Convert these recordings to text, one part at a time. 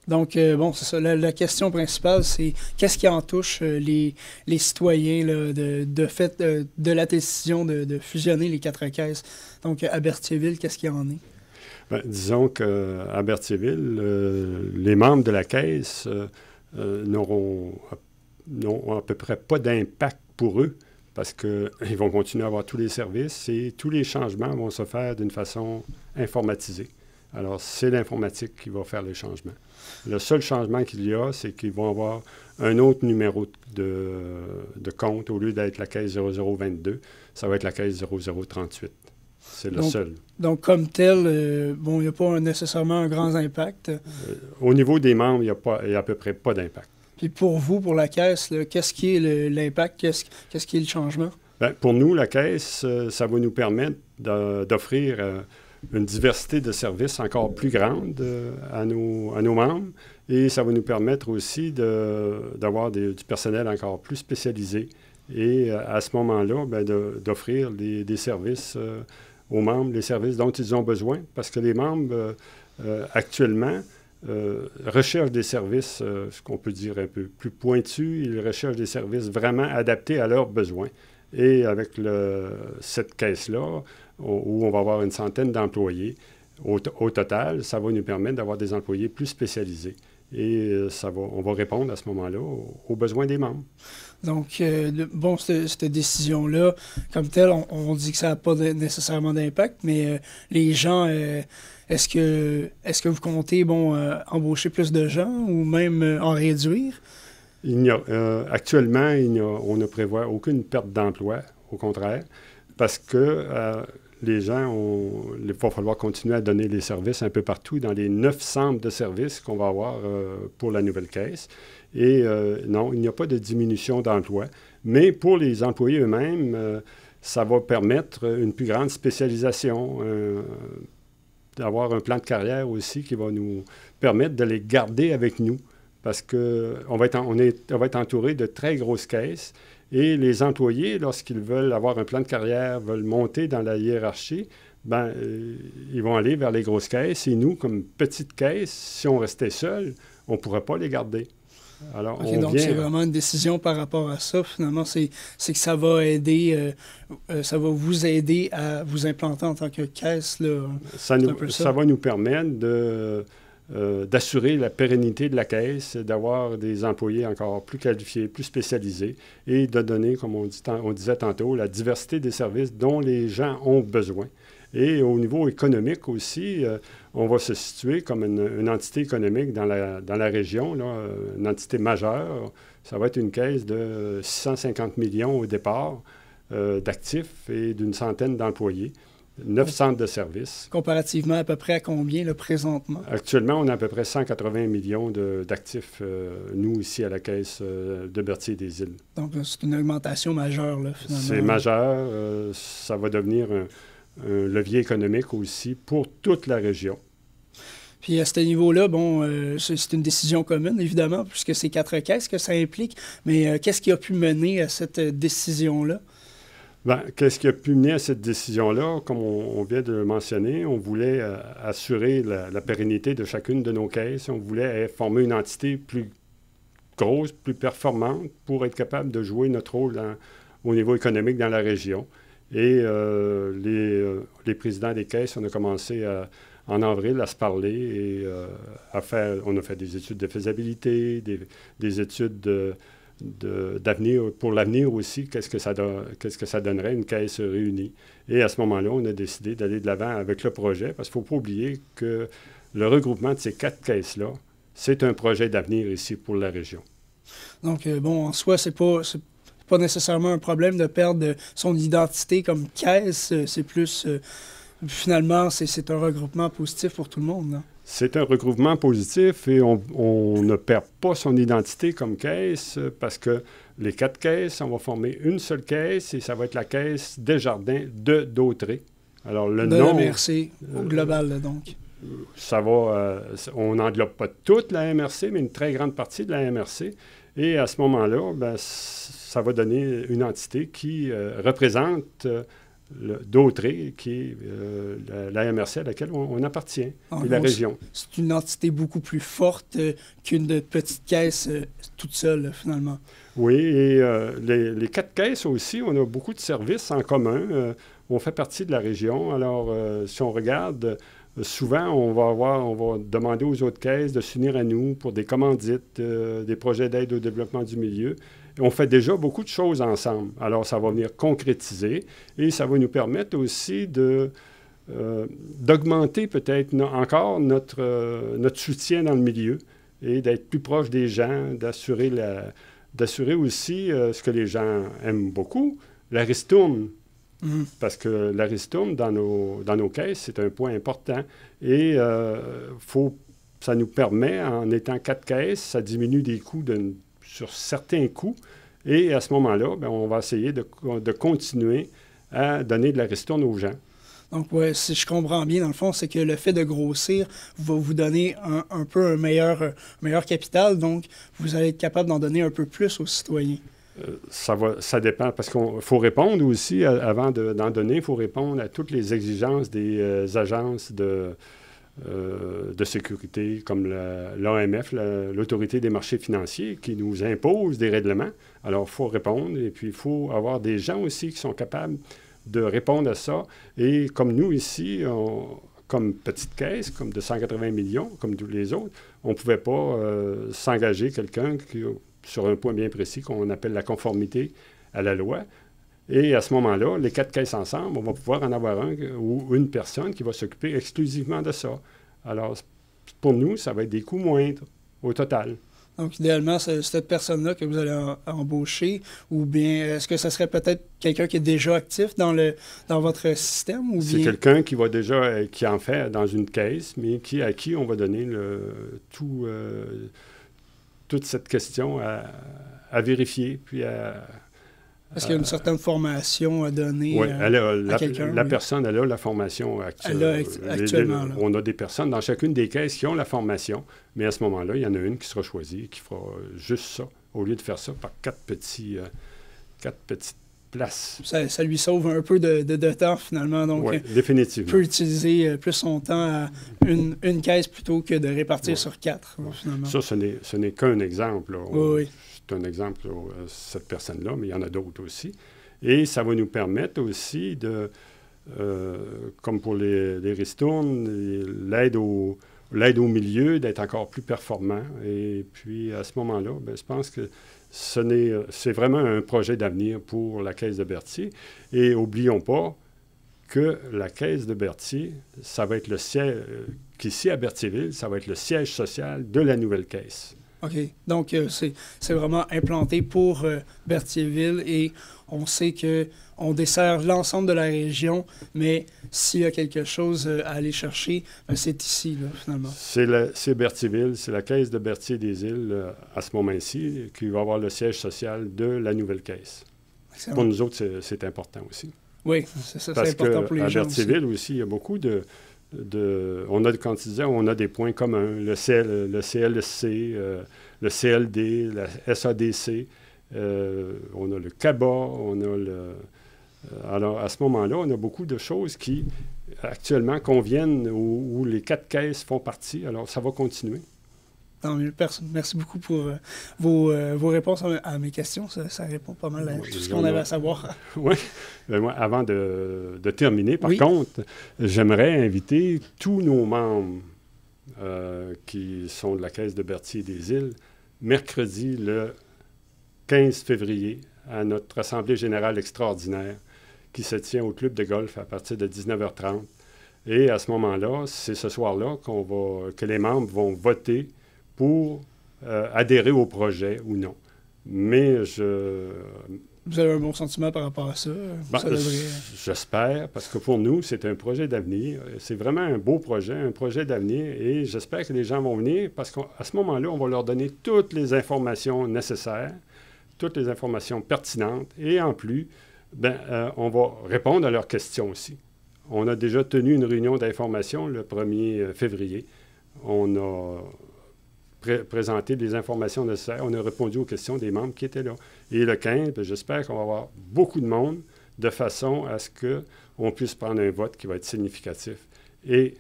Donc, bon, c'est ça. La question principale, c'est qu'est-ce qui en touche les citoyens là, de fait de la décision de fusionner les quatre caisses. Donc, à Berthierville, qu'est-ce qu'il y en est? Ben, disons qu'à Berthierville, les membres de la Caisse n'ont à peu près pas d'impact pour eux parce qu'ils vont continuer à avoir tous les services et tous les changements vont se faire d'une façon informatisée. Alors, c'est l'informatique qui va faire les changements. Le seul changement qu'il y a, c'est qu'ils vont avoir un autre numéro de compte. Au lieu d'être la caisse 0022, ça va être la caisse 0038. C'est le seul. Donc, comme tel, bon, il n'y a pas nécessairement un grand impact. Au niveau des membres, il n'y a à peu près pas d'impact. Puis pour vous, pour la Caisse, qu'est-ce qui est l'impact? Qu'est-ce qui est le changement? Bien, pour nous, la Caisse, ça va nous permettre d'offrir une diversité de services encore plus grande à nos membres. Et ça va nous permettre aussi d'avoir du personnel encore plus spécialisé. Et à ce moment-là, bien, d'offrir des services aux membres, les services dont ils ont besoin. Parce que les membres, actuellement, recherchent des services, ce qu'on peut dire un peu plus pointus. Ils recherchent des services vraiment adaptés à leurs besoins. Et avec cette caisse-là, où on va avoir une centaine d'employés, au total, ça va nous permettre d'avoir des employés plus spécialisés. Et on va répondre à ce moment-là aux besoins des membres. Donc, bon, cette décision-là, comme telle, on dit que ça n'a pas nécessairement d'impact, mais les gens, est-ce que vous comptez, bon, embaucher plus de gens ou même en réduire? Actuellement, on ne prévoit aucune perte d'emploi, au contraire, parce que les gens, il va falloir continuer à donner les services un peu partout dans les 9 centres de services qu'on va avoir pour la nouvelle caisse. Et non, il n'y a pas de diminution d'emploi. Mais pour les employés eux-mêmes, ça va permettre une plus grande spécialisation, d'avoir un plan de carrière aussi qui va nous permettre de les garder avec nous. Parce qu'on va être entouré de très grosses caisses. Et les employés, lorsqu'ils veulent avoir un plan de carrière, veulent monter dans la hiérarchie, ben, ils vont aller vers les grosses caisses. Et nous, comme petite caisse, si on restait seul, on ne pourrait pas les garder. Alors, donc, c'est vraiment une décision par rapport à ça. Finalement, c'est que ça va aider, ça va vous aider à vous implanter en tant que caisse. Là. Ça va nous permettre d'assurer la pérennité de la caisse, d'avoir des employés encore plus qualifiés, plus spécialisés et de donner, comme on disait tantôt, la diversité des services dont les gens ont besoin. Et au niveau économique aussi, on va se situer comme une entité économique dans la région, là, une entité majeure. Ça va être une caisse de 650 millions au départ d'actifs et d'une centaine d'employés. 9 centres de services. Comparativement à peu près à combien, là, présentement? Actuellement, on a à peu près 180 millions d'actifs, nous, ici, à la Caisse de Berthier-des-Îles. Donc, c'est une augmentation majeure, là, finalement. C'est majeur. Ça va devenir un levier économique aussi pour toute la région. Puis à ce niveau-là, bon, c'est une décision commune, évidemment, puisque c'est 4 caisses que ça implique. Mais qu'est-ce qui a pu mener à cette décision-là? Bien, qu'est-ce qui a pu mener à cette décision-là? Comme on vient de le mentionner, on voulait assurer la pérennité de chacune de nos caisses. On voulait former une entité plus grosse, plus performante pour être capable de jouer notre rôle au niveau économique dans la région. Et les présidents des caisses, on a commencé en avril à se parler et on a fait des études de faisabilité, des études d'avenir, pour l'avenir aussi, qu'est-ce que ça donnerait une caisse réunie. Et à ce moment-là, on a décidé d'aller de l'avant avec le projet, parce qu'il ne faut pas oublier que le regroupement de ces 4 caisses-là, c'est un projet d'avenir ici pour la région. Donc, bon, en soi, c'est pas nécessairement un problème de perdre son identité comme caisse, c'est plus, finalement, c'est un regroupement positif pour tout le monde, là. C'est un regroupement positif et on ne perd pas son identité comme caisse parce que les 4 caisses, on va former une seule caisse et ça va être la caisse Desjardins de Dautré. Alors, le nom... De la MRC, au global, là, donc. Ça va... on n'englobe pas toute la MRC, mais une très grande partie de la MRC. Et à ce moment-là, ben, ça va donner une entité qui représente d'Autrey, qui est la MRC à laquelle on appartient, et la région. C'est une entité beaucoup plus forte qu'une petite caisse toute seule, finalement. Oui, et les 4 caisses aussi, on a beaucoup de services en commun. On fait partie de la région. Alors, si on regarde, souvent, on va demander aux autres caisses de s'unir à nous pour des commandites, des projets d'aide au développement du milieu. Et on fait déjà beaucoup de choses ensemble. Alors, ça va venir concrétiser et ça va nous permettre aussi d'augmenter peut-être encore notre soutien dans le milieu et d'être plus proche des gens, d'assurer aussi ce que les gens aiment beaucoup, la ristourne. Parce que la ristourne dans nos caisses, c'est un point important. Et ça nous permet, en étant 4 caisses, ça diminue des coûts sur certains coûts. Et à ce moment-là, bien, on va essayer de continuer à donner de la ristourne aux gens. Donc, ouais, si je comprends bien, dans le fond, c'est que le fait de grossir va vous donner un peu un meilleur capital. Donc, vous allez être capable d'en donner un peu plus aux citoyens. Ça dépend, parce qu'il faut répondre aussi, avant d'en donner, il faut répondre à toutes les exigences des agences de sécurité, comme l'AMF, l'Autorité des marchés financiers, qui nous impose des règlements. Alors, il faut répondre, et puis il faut avoir des gens aussi qui sont capables de répondre à ça. Et comme nous ici, comme petite caisse, comme de 180 millions, comme tous les autres, on ne pouvait pas s'engager quelqu'un sur un point bien précis qu'on appelle la conformité à la loi. Et à ce moment-là, les 4 caisses ensemble, on va pouvoir en avoir un ou une personne qui va s'occuper exclusivement de ça. Alors, pour nous, ça va être des coûts moindres au total. Donc, idéalement, c'est cette personne-là que vous allez embaucher, ou bien est-ce que ça serait peut-être quelqu'un qui est déjà actif dans votre système? Ou c'est bien... quelqu'un qui en fait dans une caisse, mais à qui on va donner toute cette question à vérifier, puis Est-ce qu'il y a une certaine formation à donner à quelqu'un? La personne, elle a la formation actuelle. Elle a actuellement. On a des personnes dans chacune des caisses qui ont la formation, mais à ce moment-là, il y en a une qui sera choisie et qui fera juste ça, au lieu de faire ça par 4 petites places. Ça lui sauve un peu de temps, finalement. Donc, oui, définitivement. Il peut utiliser plus son temps à une caisse plutôt que de répartir sur 4, finalement. Ça, ce n'est qu'un exemple. Oui. C'est un exemple, cette personne-là, mais il y en a d'autres aussi. Et ça va nous permettre aussi comme pour les ristournes, l'aide au milieu, d'être encore plus performant. Et puis, à ce moment-là, bien, je pense que c'est vraiment un projet d'avenir pour la Caisse de Berthier. Et n'oublions pas que la Caisse de Berthier, ça va être le siège, qu'ici à Berthierville, ça va être le siège social de la nouvelle caisse. OK. Donc, c'est vraiment implanté pour Berthierville et on sait qu'on dessert l'ensemble de la région, mais s'il y a quelque chose à aller chercher, c'est ici, là, finalement. C'est Berthierville, c'est la Caisse de Berthier-des-Îles, à ce moment-ci, qui va avoir le siège social de la nouvelle caisse. Excellent. Pour nous autres, c'est important aussi. Oui, c'est important pour les gens aussi. À Berthierville aussi, il y a beaucoup on a des points communs, le CLSC, le CLD, la SADC, on a le CABA, on a alors, à ce moment-là, on a beaucoup de choses qui, actuellement, conviennent où les 4 caisses font partie. Alors, ça va continuer. Merci beaucoup pour vos réponses à mes questions. Ça répond pas mal à tout ce qu'on avait à savoir. Oui. Moi, avant de terminer, par contre, j'aimerais inviter tous nos membres qui sont de la Caisse de Berthier-des-Îles, mercredi le 15 février, à notre Assemblée générale extraordinaire qui se tient au club de golf à partir de 19h30. Et à ce moment-là, c'est ce soir-là que les membres vont voter pour adhérer au projet ou non. Mais Vous avez un bon sentiment par rapport à ça? J'espère, parce que pour nous, c'est un projet d'avenir. C'est vraiment un beau projet, un projet d'avenir, et j'espère que les gens vont venir, parce qu'à ce moment-là, on va leur donner toutes les informations nécessaires, toutes les informations pertinentes, et en plus, on va répondre à leurs questions aussi. On a déjà tenu une réunion d'information le 1er février. On a présenté des informations nécessaires. On a répondu aux questions des membres qui étaient là. Et le 15, j'espère qu'on va avoir beaucoup de monde. de façon à ce qu'on puisse prendre un vote qui va être significatif et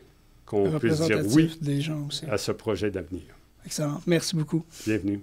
qu'on puisse dire oui des gens aussi. à ce projet d'avenir. Excellent. Merci beaucoup. Bienvenue.